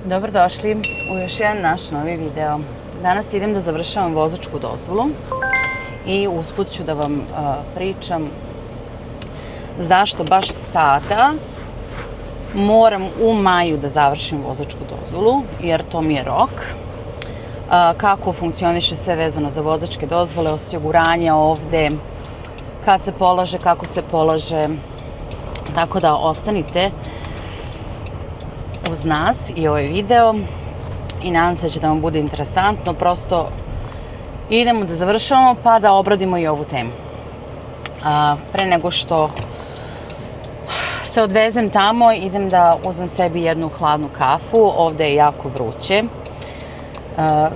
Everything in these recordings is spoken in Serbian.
Dobrodošli u još jedan naš novi video. Danas idem da završavam vozačku dozvolu i usput ću da vam pričam zašto baš sada moram u maju da završim vozačku dozvolu, jer to mi je rok. Kako funkcioniše sve vezano za vozačke dozvole, osiguranja ovde, kad se polaže, kako se polaže. Tako da ostanite uz nas i ovaj video i nadam se da će da vam bude interesantno. Prosto idemo da završavamo pa da obradimo i ovu temu. Pre nego što se odvezem tamo, idem da uzmem sebi jednu hladnu kafu. Ovde je jako vruće.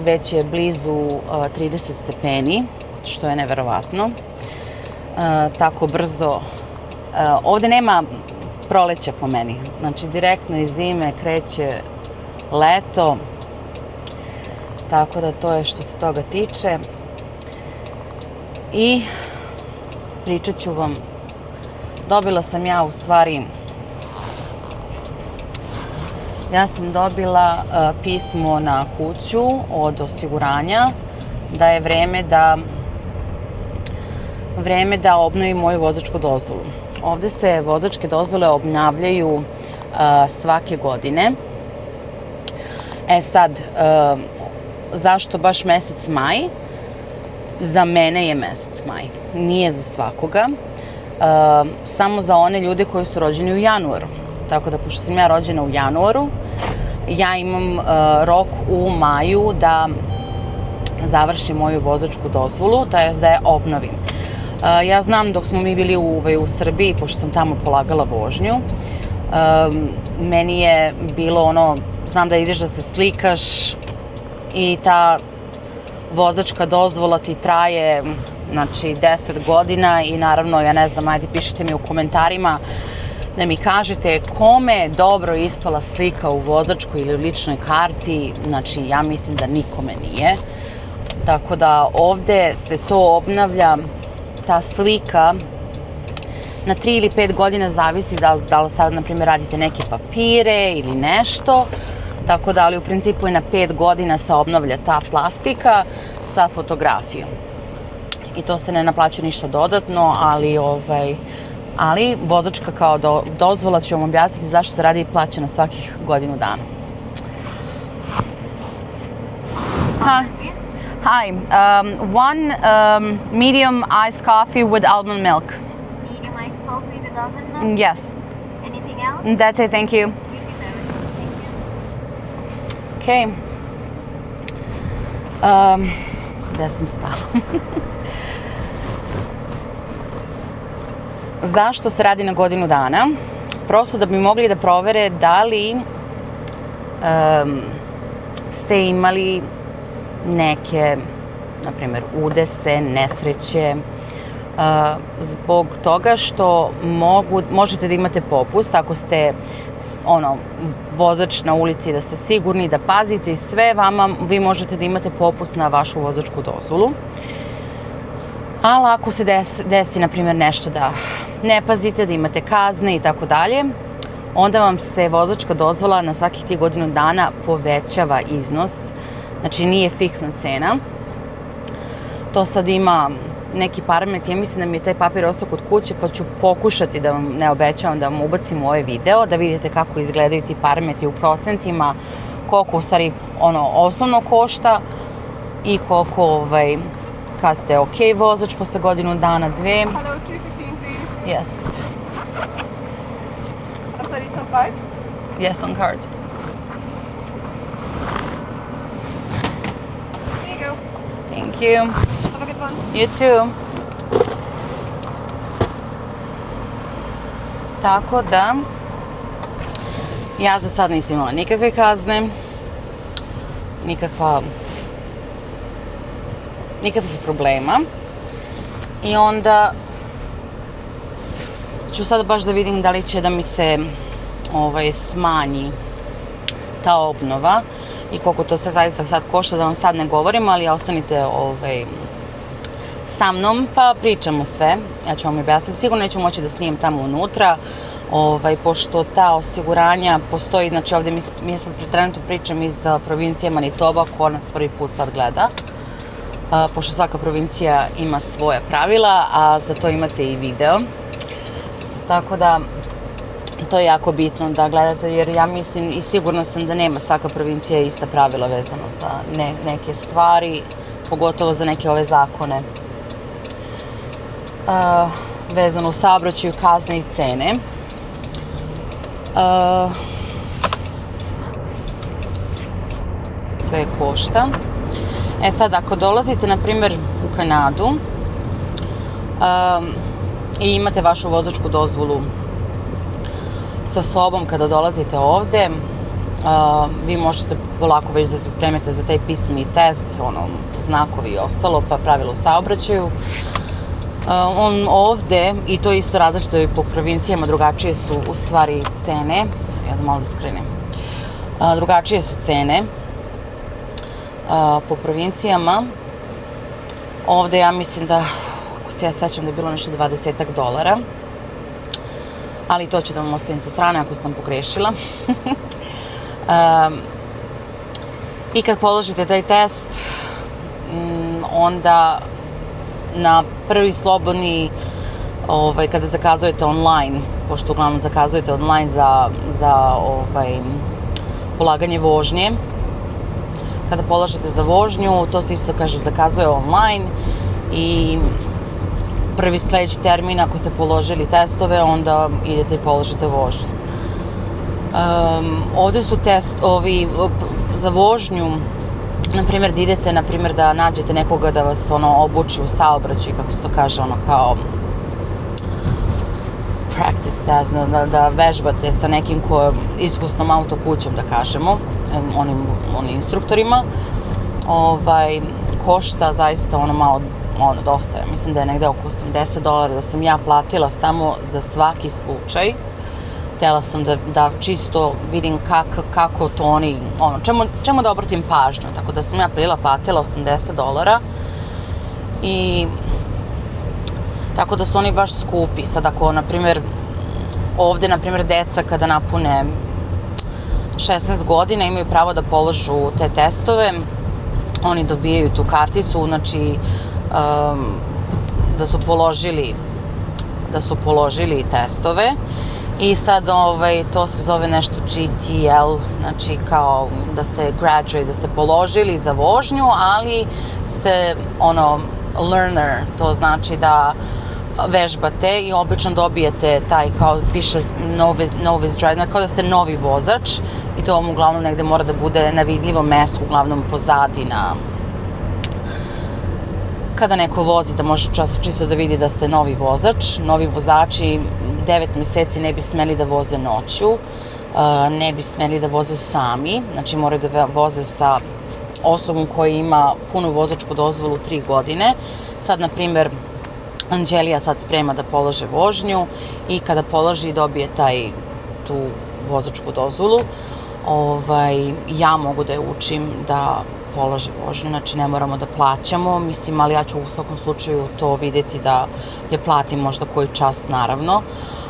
Već je blizu 30 stepeni, što je neverovatno. Tako brzo. Ovde nema proleća po meni. Znači, direktno iz zime kreće leto. Tako da to je što se toga tiče. I pričat ću vam. Dobila sam u stvari, ja sam dobila pismo na kuću od osiguranja da je vreme da obnovim moju vozačku dozvolu. Ovde se vozačke dozvole obnavljaju svake godine. Sad, zašto baš mesec maj? Za mene je mesec maj. Nije za svakoga. Samo za one ljude koji su rođeni u januaru. Tako da, pošto sam ja rođena u januaru, ja imam rok u maju da završim moju vozačku dozvolu, to je da je obnovim. Ja znam dok smo mi bili u Srbiji, pošto sam tamo polagala vožnju, meni je bilo ono, znam da ideš da se slikaš i ta vozačka dozvola ti traje, znači, 10 godina i naravno, ja ne znam, ajde pišite mi u komentarima da mi kažete kome je dobro ispala slika u vozačkoj ili ličnoj karti. Znači, ja mislim da nikome nije. Tako da ovde se to obnavlja, ta slika, na 3 ili 5 godina, zavisi da li sad, na primjer, radite neke papire ili nešto. Tako da, ali u principu je na 5 godina se obnavlja ta plastika sa fotografijom. I to se ne naplaćuje ništa dodatno, ali vozačka kao dozvola ću vam objasniti zašto se radi i plaća na svakih godinu dana. Hi, one medium iced coffee with almond milk. Medium iced coffee with almond milk? Yes. Anything else? That's it, thank you. Okay. Gde sam stala? Zašto se radi na godinu dana? Prosto da bi mogli da provere da li ste imali neke, na primjer, udese, nesreće, zbog toga što možete da imate popust ako ste vozač na ulici, da ste sigurni, da pazite i sve vi možete da imate popust na vašu vozačku dozvolu. Ali ako se desi, na primjer, nešto da ne pazite, da imate kazne i tako dalje, onda vam se vozačka dozvola na svakih tih godinu dana povećava iznos. Znači, nije fiksna cena. To sad ima neki parametri. Ja mislim da mi je taj papir ostao kod kuće, pa ću pokušati da vam, ne obećavam, da vam ubacim u ovaj video, da vidite kako izgledaju ti parametri u procentima, koliko u stvari osnovno košta i koliko kad ste ok vozač posle godinu dana, dve. Hello, 315 please. Yes. I'm sorry, it's on card? Yes, on card. Here you go. Thank you. Have a good one. You too. Tako da, ja za sad nisam imala nikakve kazne, nikakvih problema. I onda ću sad baš da vidim da li će da mi se smanji ta obnova i koliko to sve zaista sad košta, da vam sad ne govorim, ali ostanite sa mnom pa pričamo sve. Ja ću vam objasniti. Sigurno neću moći da snimam tamo unutra. pošto ta osiguranja postoji, znači ovde mi sad trenutno pričam iz provincije Manitoba, ko nas prvi put sad gleda, pošto svaka provincija ima svoja pravila, a za to imate i video. Tako da, to je jako bitno da gledate, jer ja mislim i sigurna sam da nema svaka provincija ista pravila vezano za neke stvari, pogotovo za neke ove zakone. Vezano u saobraćaju, kazne i cene. Sve košta. Sad, ako dolazite, na primjer, u Kanadu i imate vašu vozačku dozvolu sa sobom kada dolazite ovde, vi možete polako već da se spremete za taj pismeni test, znakovi i ostalo, pa pravilo u saobraćaju. On ovde, i to je isto različito i po provincijama, drugačije su u stvari cene. Ja znam malo da skrenem. Drugačije su cene po provincijama. Ovde ja mislim da, ako se ja sećam, da je bilo nešto $20, ali to ću da vam ostavim sa strane ako sam pogrešila. I kad položite taj test, onda na prvi slobodni, kada zakazujete online, pošto uglavnom zakazujete online za polaganje vožnje, kada polažete za vožnju, to se isto, kažem, zakazuje online i prvi sledeći termin, ako ste položili testove, onda idete i položite vožnju. Ovde su za vožnju, na primjer, da idete, na primjer, da nađete nekoga da vas obuči u saobraćaju, kako se to kaže, kao practice test, da vežbate sa nekim ko je iskusnom autokućom, da kažemo, onim instruktorima, košta zaista malo, dosta je. Mislim da je negde oko $80 da sam ja platila samo za svaki slučaj. Htela sam da čisto vidim kako to oni, čemu da obratim pažnju, tako da sam ja platila $80 i tako da su oni baš skupi. Sad ako, na primjer, ovde, na primjer, deca kada napune 16 godina imaju pravo da položu te testove, oni dobijaju tu karticu, znači da su položili testove. I sad to se zove nešto GTL, znači kao da ste graduate, da ste položili za vožnju, ali ste learner, to znači da vežbate i obično dobijete taj, kao piše novice driver, kao da ste novi vozač i to vam uglavnom negde mora da bude na vidljivom mestu, uglavnom pozadi kada neko vozi, da može čisto da vidi da ste novi vozač. Novi vozači 9 meseci ne bi smeli da voze noću, ne bi smeli da voze sami, znači moraju da voze sa osobom koja ima punu vozačku dozvolu 3 godine. Sad, na primjer, Anđelija sad sprema da polože vožnju i kada položi dobije tu vozačku dozvolu, ja mogu da je učim da položi vožnju, znači ne moramo da plaćamo, mislim, ali ja ću u svakom slučaju to videti da je platim možda koji čas, naravno,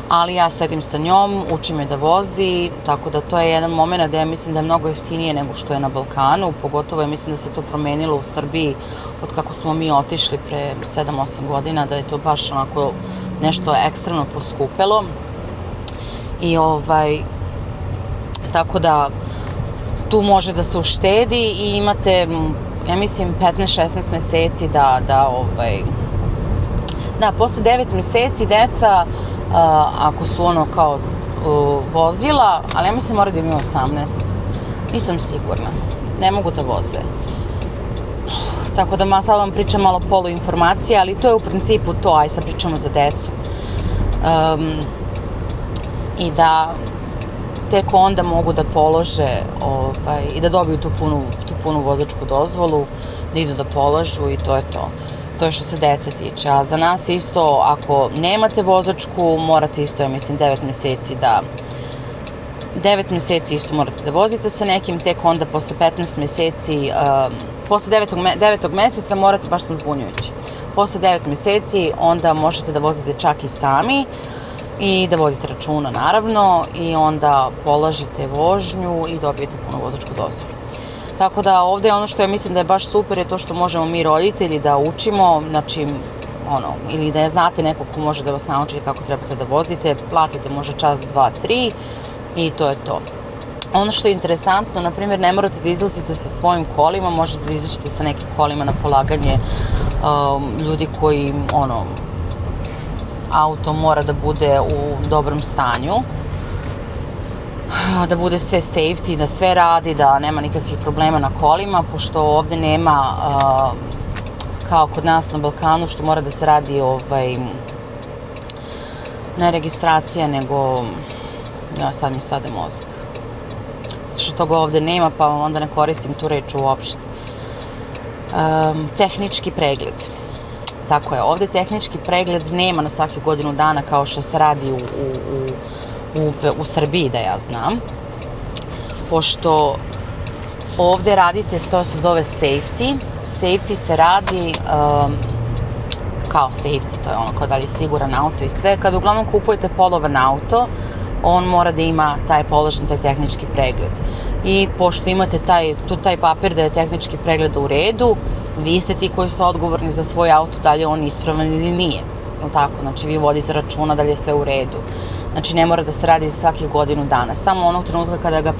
ali ja sedim sa njom, učim je da vozi, tako da to je jedan moment da ja mislim da je mnogo jeftinije nego što je na Balkanu, pogotovo ja mislim da se to promenilo u Srbiji od kako smo mi otišli pre 7-8 godina, da je to baš onako nešto ekstremno poskupelo i tako da tu može da se uštedi i imate, ja mislim, 15-16 meseci da, posle 9 meseci deca, ako su kao vozila, ali ja mislim moraju da imaju 18, nisam sigurna, ne mogu da voze. Tako da sad vam pričam malo poluinformacije, ali to je u principu to, aj sad pričamo za decu. I da tek onda mogu da polože i da dobiju tu punu vozačku dozvolu, da idu da polažu i to je to. To je što se dece tiče. A za nas isto, ako nemate vozačku, morate isto, ja mislim, 9 meseci isto morate da vozite sa nekim, tek onda posle 15 meseci, posle 9. meseca morate, baš sam zbunjujući, posle 9 meseci onda možete da vozite čak i sami i da vodite računa naravno i onda polažite vožnju i dobijete punu vozačku dozvolu. Tako da ovde ono što ja mislim da je baš super je to što možemo mi roditelji da učimo, znači ili da znate nekog ko može da vas nauči kako trebate da vozite, platite možda čas, 2, 3 i to je to. Ono što je interesantno, na primjer, ne morate da izlazite sa svojim kolima, možete da izađete sa nekim kolima na polaganje ljudi koji, auto mora da bude u dobrom stanju, da bude sve safety, da sve radi, da nema nikakvih problema na kolima, pošto ovde nema, kao kod nas na Balkanu, što mora da se radi, ne registracija, nego, sad mi stade mozak. Zato što toga ovde nema, pa onda ne koristim tu reč uopšte. Tehnički pregled. Tako je, ovde tehnički pregled nema na svaki godinu dana kao što se radi u Srbiji, da ja znam. Pošto ovde radite, to se zove safety. Safety se radi kao safety, to je kao da li je siguran auto i sve. Kada uglavnom kupujete polovan auto, on mora da ima položen taj tehnički pregled. I pošto imate taj papir da je tehnički pregled u redu, vi ste ti koji su odgovorni za svoj auto, da li je on ispravan ili nije. Tako, znači vi vodite računa da li je sve u redu. Znači ne mora da se radi svakih godinu dana. Samo onog trenutka kada ga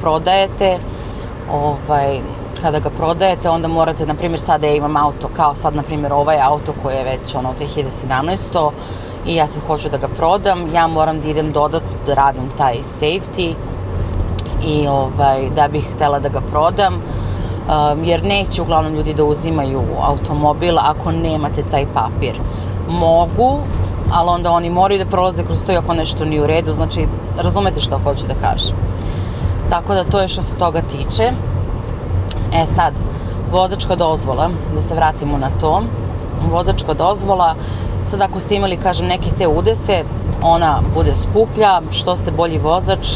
prodajete, onda morate, na primjer, sada ja imam auto, kao sad, na primjer, ovaj auto koji je već 2017. I ja sad hoću da ga prodam, ja moram da idem dodatno da radim taj safety i da bih htela da ga prodam, jer neće uglavnom ljudi da uzimaju automobil ako nemate taj papir. Mogu, ali onda oni moraju da prolaze kroz to i ako nešto nije u redu, znači razumete što hoću da kažem. Tako da to je što se toga tiče. Sad, vozačka dozvola, da se vratimo na to. Vozačka dozvola, sad ako ste imali, kažem, neke te udese, ona bude skuplja, što ste bolji vozač,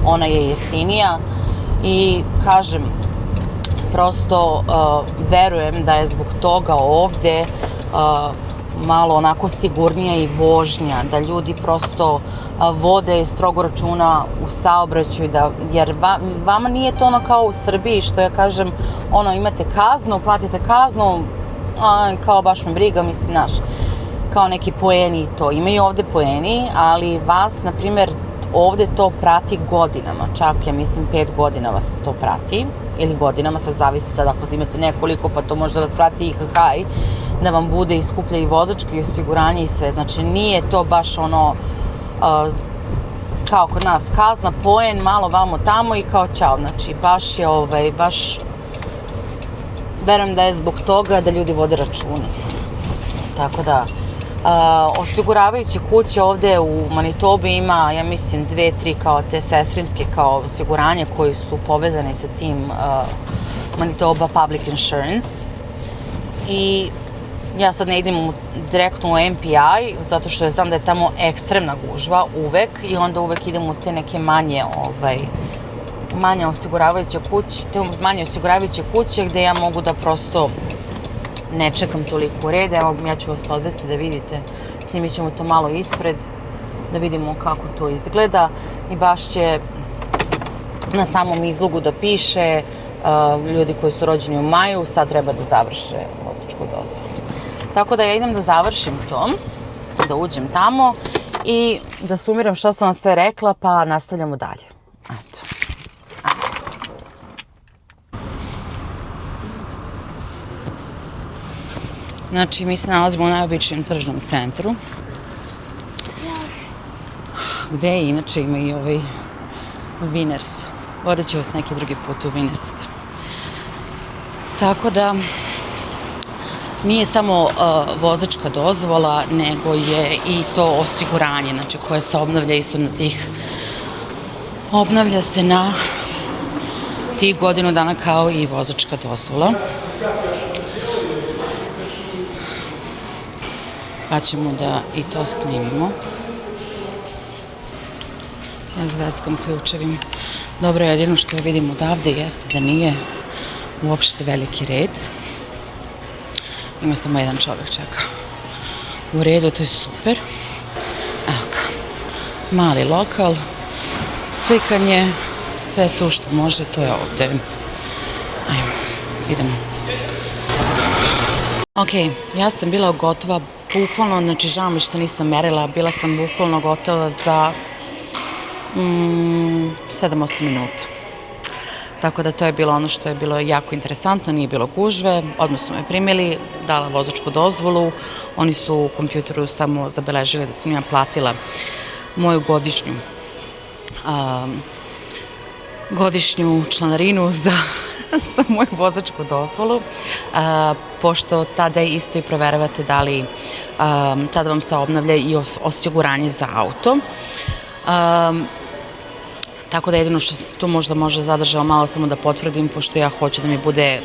ona je jeftinija i, kažem, prosto verujem da je zbog toga ovde malo onako sigurnija i vožnja, da ljudi prosto vode strogo računa u saobraćaju, jer vama nije to kao u Srbiji, što ja kažem, imate kaznu, platite kaznu, kao baš me briga, mislim, kao neki poeni i to. Imaju ovde poeni, ali vas, na primjer, ovde to prati godinama, čak, ja mislim, 5 godina vas to prati, ili godinama, sad zavisi sad ako imate nekoliko, pa to može da vas prati i hahaj, da vam bude i skuplja i vozačka i osiguranje i sve. Znači, nije to baš kao kod nas kazna, poen, malo vamo tamo i kao ćao. Znači, baš je, verujem da je zbog toga da ljudi vode računa. Tako da, osiguravajuće kuće ovde u Manitobi ima, ja mislim, 2, 3 kao te sestrinske kao osiguranje koji su povezani sa tim Manitoba Public Insurance. I ja sad ne idem direktno u MPI, zato što ja znam da je tamo ekstremna gužva uvek i onda uvek idem u te neke manje osiguravajuće kuće gde ja mogu da prosto ne čekam toliko red. Evo, ja ću vas odvesti da vidite, snimit ćemo to malo ispred, da vidimo kako to izgleda i baš će na samom izlogu da piše ljudi koji su rođeni u maju, sad treba da završe vozačku dozvolu. Tako da ja idem da završim to, da uđem tamo i da sumiram što sam vam sve rekla, pa nastavljamo dalje. Eto. Znači, mi se nalazimo u najobičnijem tržnom centru, gde inače ima i ovaj Winners. Vodit ću vas neki drugi put u Winners. Tako da, nije samo vozačka dozvola, nego je i to osiguranje, znači koje se obnavlja isto obnavlja se na tih godinu dana kao i vozačka dozvola. Pa ćemo da i to snimimo. Ja zveckam ključevima. Dobro, jedino što vidim odavde jeste da nije uopšte veliki red. Ima samo jedan čovjek čeka. U redu, to je super. Evo ga. mali lokal, slikanje, sve tu što može, to je ovde. Ajmo, idemo. Ok, ja sam bila gotova bukvalno, znači žao mi što nisam merila, bila sam bukvalno gotova za 7-8 minuta. Tako da to je bilo ono što je bilo jako interesantno, nije bilo gužve, odmah su me primili, dala vozačku dozvolu, oni su u kompjuteru samo zabeležili da sam ja platila moju godišnju članarinu za moju vozačku dozvolu, pošto tada isto i proveravate da li tada vam se obnavlja i osiguranje za auto. Tako da jedino što se tu možda može zadržava malo samo da potvrdim, pošto ja hoću da mi bude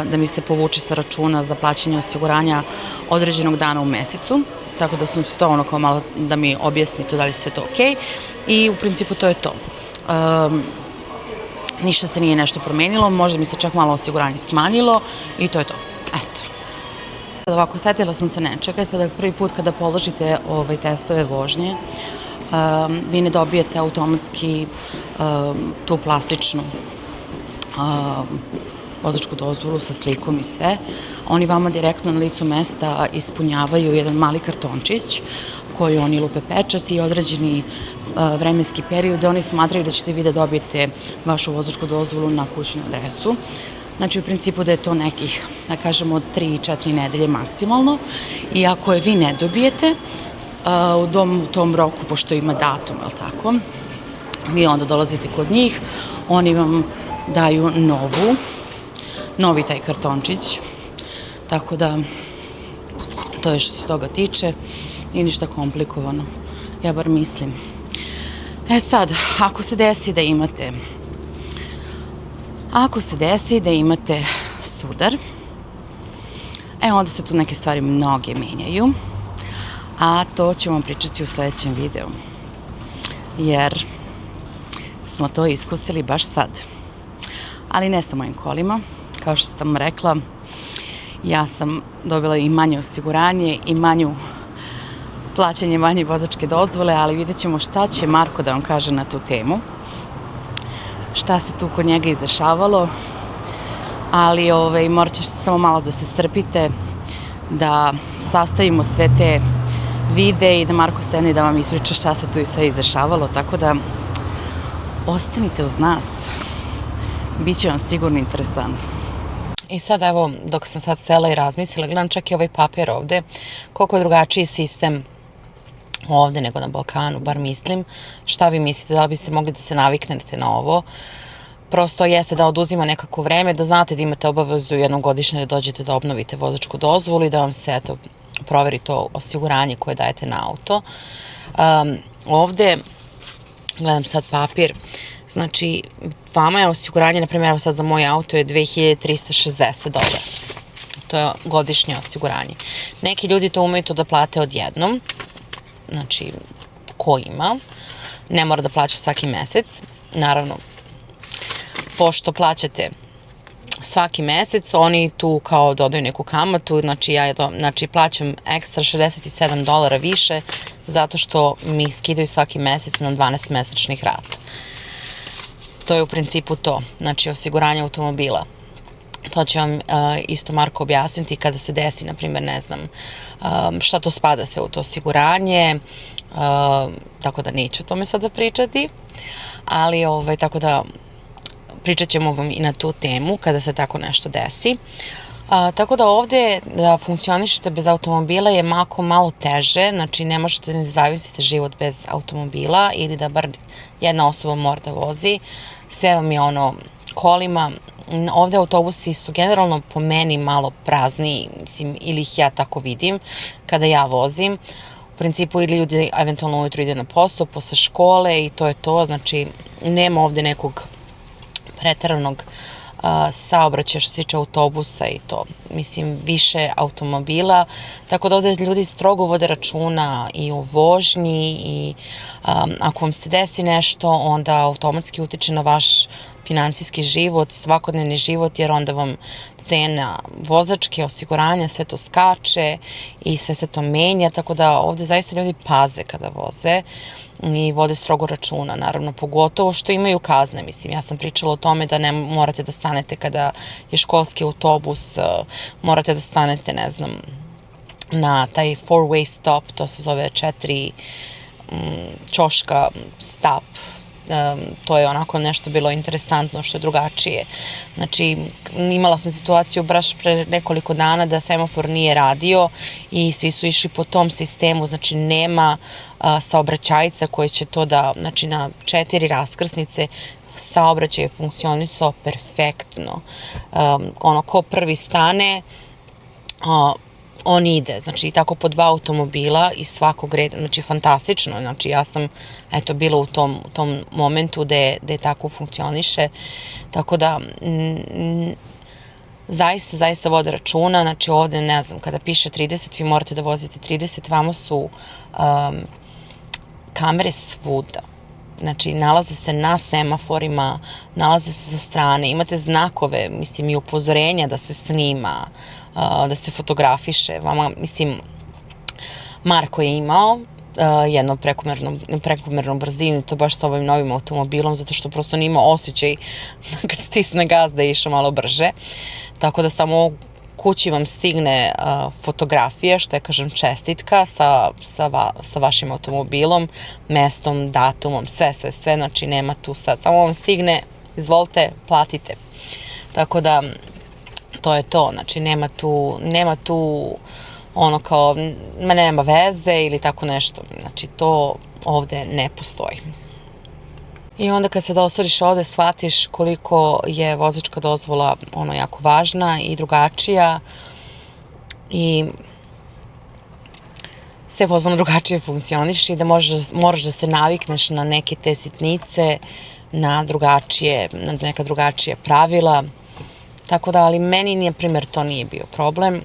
da mi se povuče sa računa za plaćanje osiguranja određenog dana u mesecu. Tako da sam to ono kao malo da mi objasni to da li sve to okej. I u principu to je to. Ništa se nije nešto promenilo, možda mi se čak malo osiguranje smanjilo i to je to. Eto. Ovako, setila sam se nečega, sada prvi put kada položite testove vožnje, vi ne dobijete automatski tu plastičnu vozačku dozvolu sa slikom i sve. Oni vama direktno na licu mesta ispunjavaju jedan mali kartončić koji oni lupe pečat i određeni vremenski period. Oni smatraju da ćete vi da dobijete vašu vozačku dozvolu na kućnu adresu. Znači, u principu da je to nekih, da kažemo, 3-4 nedelje maksimalno. I ako je vi ne dobijete, u tom roku, pošto ima datum, je li tako, vi onda dolazite kod njih, oni vam daju novi taj kartončić, tako da to je što se toga tiče i ništa komplikovano, ja bar mislim. Sad, ako se desi da imate sudar, onda se tu neke stvari mnoge menjaju, a to ću vam pričati u sledećem videu, jer smo to iskusili baš sad. Ali ne sa mojim kolima, kao što sam rekla, ja sam dobila i manje osiguranje i plaćanje manje vozačke dozvole, ali vidjet ćemo šta će Marko da vam kaže na tu temu, šta se tu kod njega izdešavalo, ali morat ćete samo malo da se strpite, da sastavimo sve te vide i da Marko stane i da vam ispriča šta se tu i sve izdešavalo, tako da ostanite uz nas, bit će vam sigurno interesantno. I sad evo, dok sam sad sela i razmislila, gledam čak i ovaj papir ovde, koliko je drugačiji sistem ovde nego na Balkanu, bar mislim. Šta vi mislite, da li biste mogli da se naviknete na ovo? Prosto jeste da oduzima nekako vreme, da znate da imate obavezu jednom godišnje da dođete da obnovite vozačku dozvolu i da vam se, eto, proveri to osiguranje koje dajete na auto. Ovde, gledam sad papir, znači, vama je osiguranje, na primjer, evo sad za moj auto je $2360. To je godišnje osiguranje. Neki ljudi to umeju to da plate odjednom, znači, ko ima, ne mora da plaća svaki mesec. Naravno, pošto plaćate svaki mesec, oni tu kao dodaju neku kamatu, znači plaćam ekstra $67 više, zato što mi skidaju svaki mesec na 12 mesečnih rata. To je u principu to, znači osiguranje automobila. To će vam isto Marko objasniti kada se desi, na primjer, ne znam šta to spada sve u to osiguranje, tako da neću o tome sada pričati, ali tako da pričat ćemo vam i na tu temu kada se tako nešto desi. Tako da ovde da funkcionišete bez automobila je malo teže, znači ne možete ni da zavisite život bez automobila ili da bar jedna osoba mora da vozi, sve vam je kolima. Ovde autobusi su generalno po meni malo prazniji, ili ih ja tako vidim kada ja vozim. U principu ili ljudi eventualno ujutro ide na posao, posle škole i to je to, znači nema ovde nekog preteranog saobraćaja što se tiče autobusa i to. mislim, više automobila, tako da ovde ljudi strogo vode računa i o vožnji i ako vam se desi nešto, onda automatski utiče na vaš finansijski život, svakodnevni život, jer onda vam cena vozačke, osiguranja, sve to skače i sve se to menja, tako da ovde zaista ljudi paze kada voze i vode strogo računa, naravno, pogotovo što imaju kazne, mislim, ja sam pričala o tome da ne morate da stanete kada je školski autobus, morate da stanete, ne znam, na taj four-way stop, to se zove 4 ćoška stop, to je onako nešto bilo interesantno što je drugačije. Znači, imala sam situaciju baš pre nekoliko dana da semafor nije radio i svi su išli po tom sistemu, znači nema saobraćajca koji će to da, znači na 4 raskrsnice saobraćaj je funkcionisao perfektno. Ono, ko prvi stane, on ide, znači tako po 2 automobila iz svakog reda, znači fantastično, znači ja sam eto bila u tom momentu gde tako funkcioniše, tako da zaista vode računa, znači ovde ne znam, kada piše 30 vi morate da vozite 30, vamo su kamere svuda. Znači, nalaze se na semaforima, nalaze se sa strane, imate znakove, mislim, i upozorenja da se snima, da se fotografiše. Vama, mislim, Marko je imao jednu prekomernu brzinu, to baš sa ovim novim automobilom, zato što prosto nije imao osjećaj kad stisne gas da je išao malo brže. Tako da samo kući vam stigne fotografija, što je, kažem, čestitka sa vašim automobilom, mestom, datumom, sve, znači nema tu sad, samo vam stigne, izvolite, platite. Tako da, to je to, znači nema tu ono kao, nema veze ili tako nešto, znači to ovde ne postoji. I onda kad se dosadiš ovde, shvatiš koliko je vozačka dozvola ono jako važna i drugačija i sve potpuno drugačije funkcioniš i da moraš da se navikneš na neke te sitnice, na neka drugačija pravila. Tako da, ali meni, na primjer, to nije bio problem.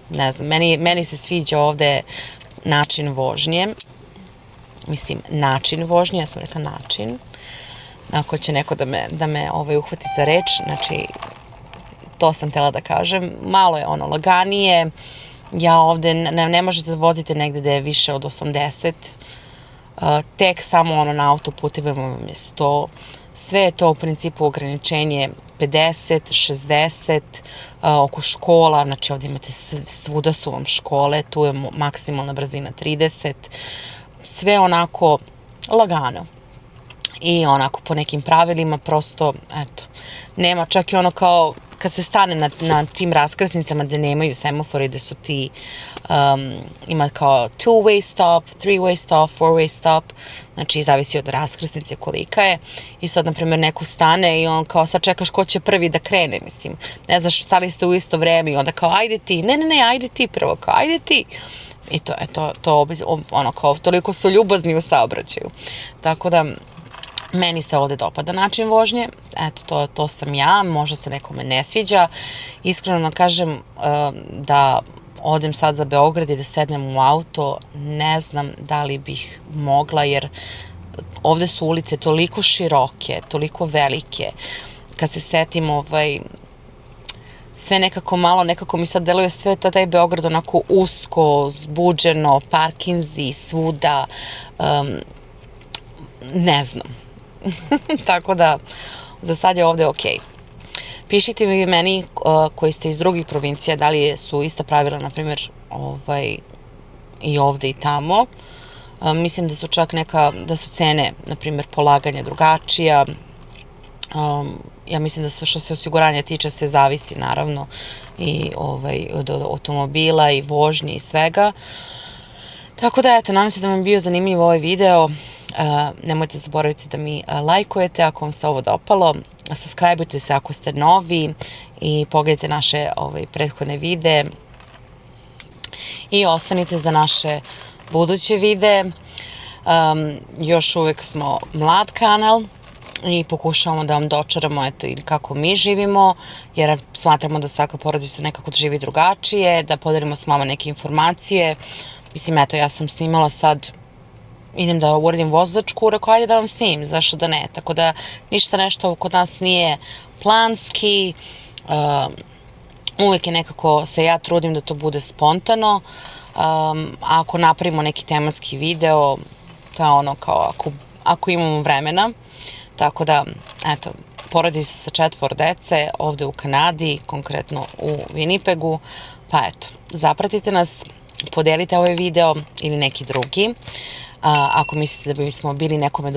Ne znam, meni se sviđa ovde način vožnje. Mislim, način vožnje, ja sam rekla način. Ako će neko da me uhvati za reč, znači, to sam htela da kažem. Malo je ono laganije. Ja ovde, ne možete da vozite negde da je više od 80. Tek samo ono na autoputivima vam je 100. Sve je to u principu ograničenje 50, 60, oko škola, znači ovde imate svuda su vam škole, tu je maksimalna brzina 30, sve onako lagano i onako po nekim pravilima, prosto, eto, nema čak i ono kao kad se stane na tim raskrsnicama gde nemaju semafori, gde su ti, ima kao 2-way stop, 3-way stop, 4-way stop, znači zavisi od raskrsnice kolika je i sad, na primjer, neko stane i on kao sad čekaš ko će prvi da krene, mislim, ne znaš, stali ste u isto vreme i onda kao ajde ti, ne, ajde ti prvo, kao ajde ti. I to ono kao, toliko su ljubazni u saobraćaju. Tako da, meni se ovde dopada način vožnje, eto, to sam ja, možda se nekome ne sviđa. Iskreno kažem da odem sad za Beograd i da sednem u auto, ne znam da li bih mogla, jer ovde su ulice toliko široke, toliko velike. Kad se setim, sve nekako mi sad deluje sve taj Beograd onako usko, zbuđeno, parkinzi, svuda, ne znam. Tako da, za sad je ovde okej. Pišite mi meni koji ste iz drugih provincija, da li su ista pravila, na primjer, i ovde i tamo. Mislim da su čak da su cene, na primjer, polaganja drugačija. Ja mislim da što se osiguranja tiče sve zavisi, naravno, i od automobila i vožnje i svega. Tako da, eto, nadam se da vam je bio zanimljiv ovaj video. Nemojte zaboraviti da mi lajkujete ako vam se ovo dopalo, subscribeujte se ako ste novi i pogledajte naše prethodne videe i ostanite za naše buduće videe. Još uvek smo mlad kanal, i pokušavamo da vam dočaramo eto ili kako mi živimo, jer smatramo da svaka porodica nekako živi drugačije, da podelimo s vama neke informacije. Mislim, eto, ja sam snimala sad, idem da uradim vozačku, rekao, ajde da vam snimim, zašto da ne, tako da ništa nešto kod nas nije planski, uvek je nekako se ja trudim da to bude spontano, ako napravimo neki tematski video, to je ono kao ako imamo vremena, tako da, eto, porodica sa 4 dece ovde u Kanadi, konkretno u Winnipegu, pa eto, zapratite nas, podelite ovaj video ili neki drugi, ako mislite da bismo bili nekome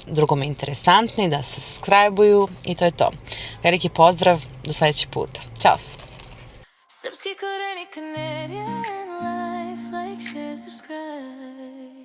drugome interesantni, da se subscribe-uju i to je to. Veliki pozdrav, do sledećeg puta. Ćao! Srpski koreni Canadian life, like, share, subscribe.